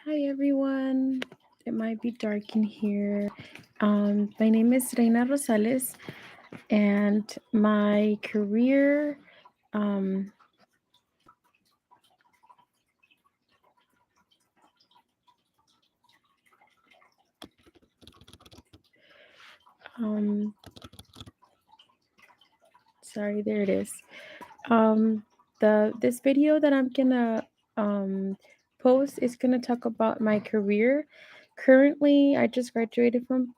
Hi everyone. It might be dark in here. My name is Reina Rosales, and my career. Um, um, Sorry, there it is. Um, this video that I'm gonna um, post is gonna talk about my career. Currently, I just graduated from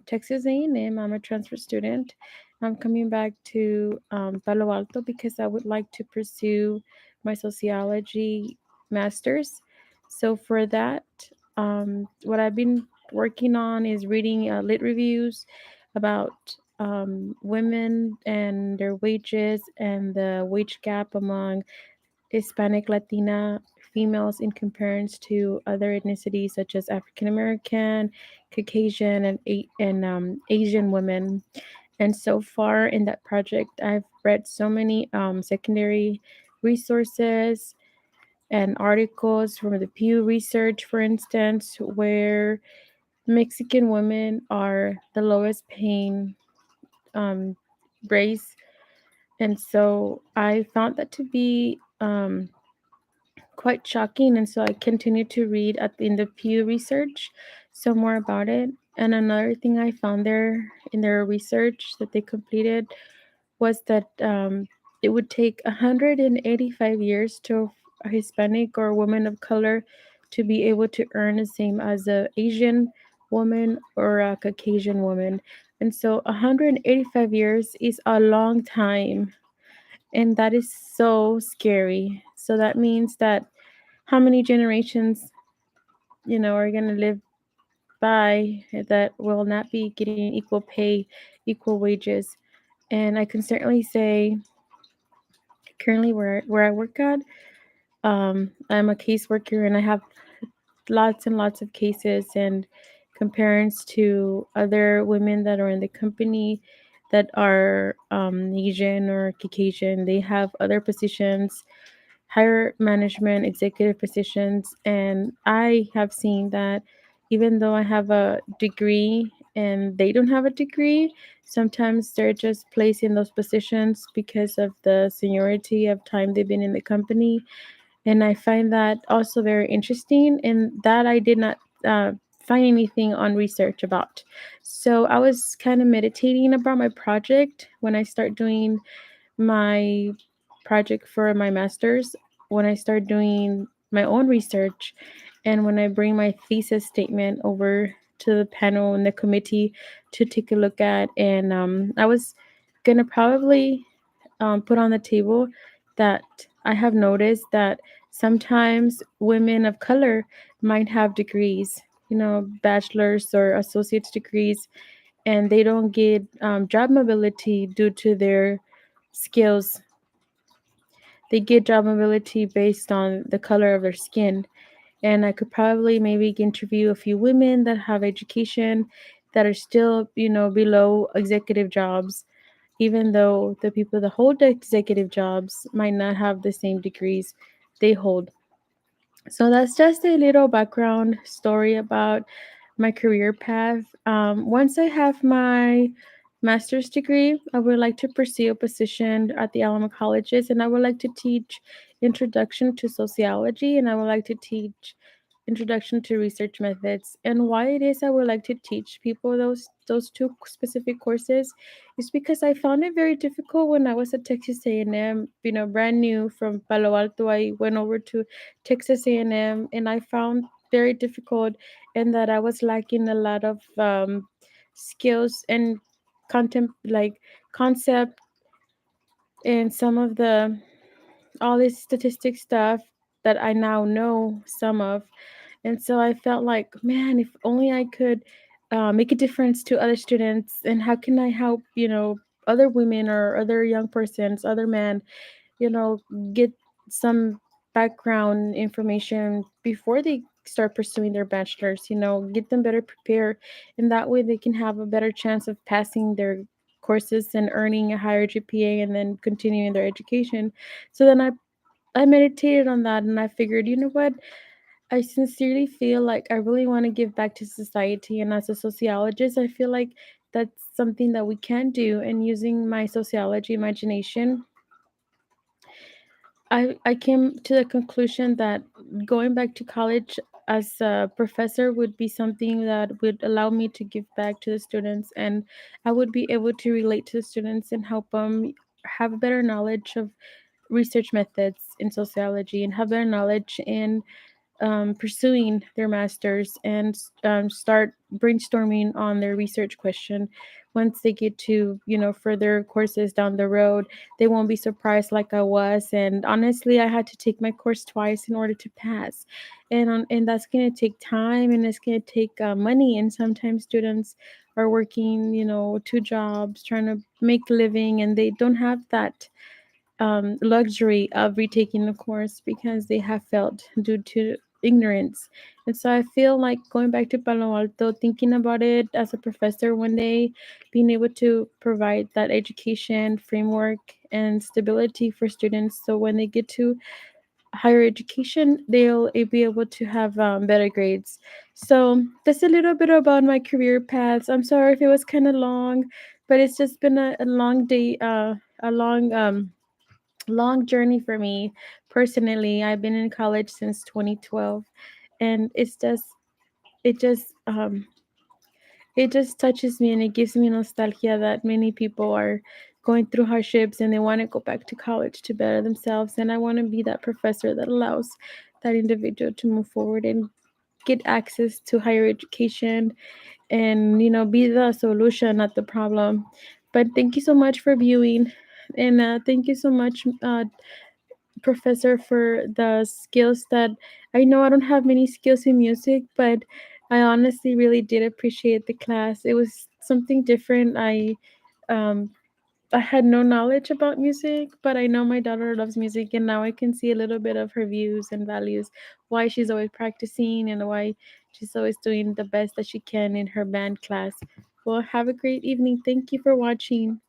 Texas A&M. I'm a transfer student. I'm coming back to Palo Alto because I would like to pursue my sociology master's. So for that, what I've been working on is reading lit reviews about women and their wages and the wage gap among Hispanic Latina females in comparison to other ethnicities such as African American, Caucasian, and Asian women. And so far in that project, I've read so many secondary resources and articles from the Pew Research, for instance, where Mexican women are the lowest paying um, race. And so I found that to be quite shocking. And so I continued to read in the Pew Research some more about it. And another thing I found there in their research that they completed was that it would take 185 years to a Hispanic or woman of color to be able to earn the same as a Asian woman or a Caucasian woman. And so 185 years is a long time, and that is so scary. So that means that how many generations, are going to live by that will not be getting equal pay, equal wages. And I can certainly say currently where I work at, I'm a caseworker and I have lots and lots of cases, and comparing to other women that are in the company that are Asian or Caucasian, they have other positions, higher management executive positions. And I have seen that even though I have a degree and they don't have a degree, sometimes they're just placed in those positions because of the seniority of time they've been in the company. And I find that also very interesting, and that I did not find anything on research about. So I was kind of meditating about my project when I start doing my project for my master's, when I start doing my own research, and when I bring my thesis statement over to the panel and the committee to take a look at. And I was gonna probably put on the table that I have noticed that sometimes women of color might have degrees, bachelor's or associate's degrees, and they don't get job mobility due to their skills. They get job mobility based on the color of their skin. And I could probably maybe interview a few women that have education that are still, below executive jobs, even though the people that hold the executive jobs might not have the same degrees they hold. So that's just a little background story about my career path. Once I have my master's degree, I would like to pursue a position at the Alamo colleges, and I would like to teach introduction to sociology, and I would like to teach introduction to research methods. And why it is I would like to teach people those two specific courses is because I found it very difficult when I was at Texas A&M, brand new from Palo Alto. I went over to Texas A&M, and I found very difficult, and that I was lacking a lot of skills and content, like concept, and some of the all this statistic stuff that I now know some of. And so I felt like, man, if only I could make a difference to other students, and how can I help, other women or other young persons, other men, you know, get some background information before they start pursuing their bachelor's, get them better prepared. And that way they can have a better chance of passing their courses and earning a higher GPA and then continuing their education. So then I meditated on that, and I figured, you know what? I sincerely feel like I really want to give back to society, and as a sociologist, I feel like that's something that we can do. And using my sociology imagination, I came to the conclusion that going back to college as a professor would be something that would allow me to give back to the students, and I would be able to relate to the students and help them have a better knowledge of research methods in sociology and have better knowledge in pursuing their masters, and start brainstorming on their research question. Once they get to further courses down the road, they won't be surprised like I was. And honestly, I had to take my course twice in order to pass, and that's going to take time, and it's going to take money. And sometimes students are working two jobs trying to make a living, and they don't have that luxury of retaking the course because they have failed due to ignorance. And so I feel like going back to Palo Alto, thinking about it as a professor one day, being able to provide that education framework and stability for students, so when they get to higher education, they'll be able to have better grades. So that's a little bit about my career paths. I'm sorry if it was kind of long, but it's just been a long day, a long journey for me personally. I've been in college since 2012, and it just it just touches me, and it gives me nostalgia that many people are going through hardships and they want to go back to college to better themselves. And I want to be that professor that allows that individual to move forward and get access to higher education, and be the solution, not the problem. But thank you so much for viewing, and thank you so much, professor, for the skills that I know I don't have many skills in music, but I honestly really did appreciate the class. It was something different. Um I had no knowledge about music, but I know my daughter loves music, and now I can see a little bit of her views and values, why she's always practicing and why she's always doing the best that she can in her band class. Well, have a great evening. Thank you for watching.